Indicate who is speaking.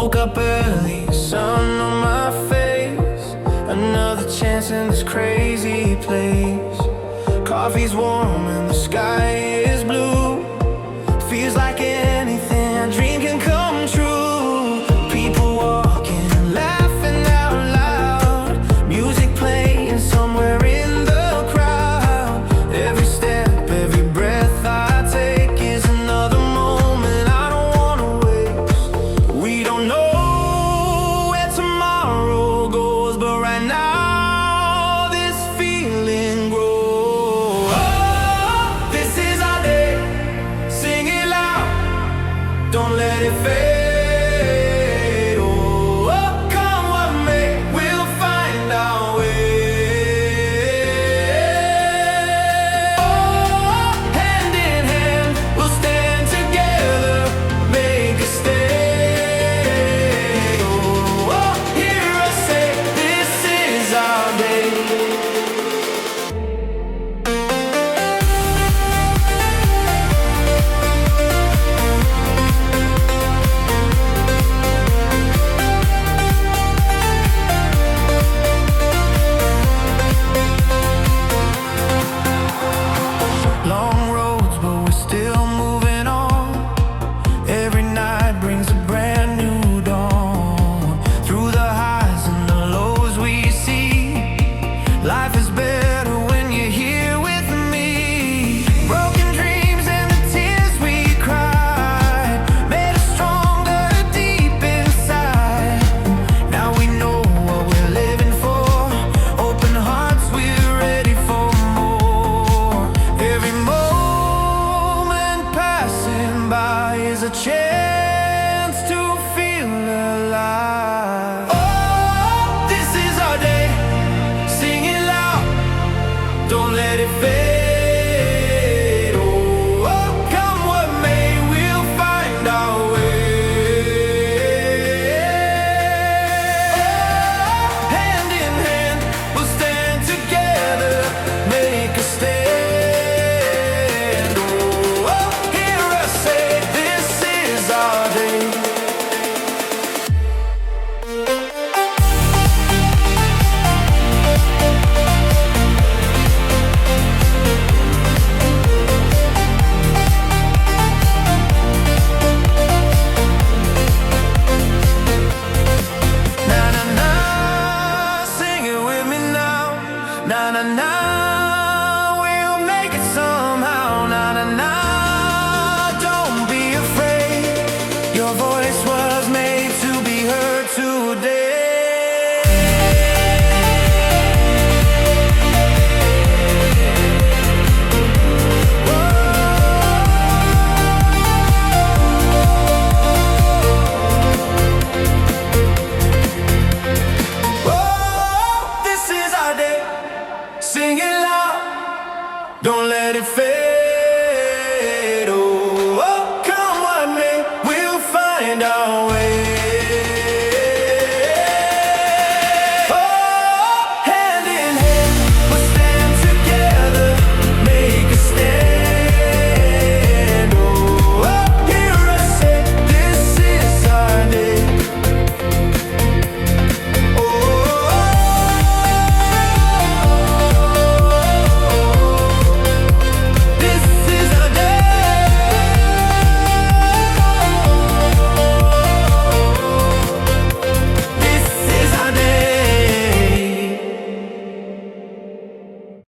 Speaker 1: Woke up early, sun on my face. Another chance in this crazy place. Coffee's warm and the sky is blue. Feels like anything I dream can come true. People walking, laughing out loud. Music playing somewhere in the crowd. Every step, every breath I take is another moment I don't wanna waste. We don't know where tomorrow goes, but right now this feeling grows. Oh, this is our day. Sing it loud, don't let it fade. Oh, come what may, we'll find our way. Oh, hand in hand, we'll stand together, make a stand. Oh, hear us say, this is our day. Long roads, but we're still moving on. Every night brings a brand new dawn. Through the highs and the lows we see, life is better when you're here with me. Broken dreams and the tears we cried made us stronger deep inside. Now we know what we're living for. Open hearts, we're ready for more. Every moment passing by is a chance to feel alive. Oh, this is our day. Sing it loud, don't let it fade. Oh, come what may, we'll find our way. Oh, hand in hand, we'll stand together, make a stand. Oh, hear us say, this is our day. Na na na, sing it with me now. Na na na, we'll make it somehow. Na na na, don't be afraid. Your voice was made to be heard today. Oh, this is our day. Sing it loud, don't let it fade.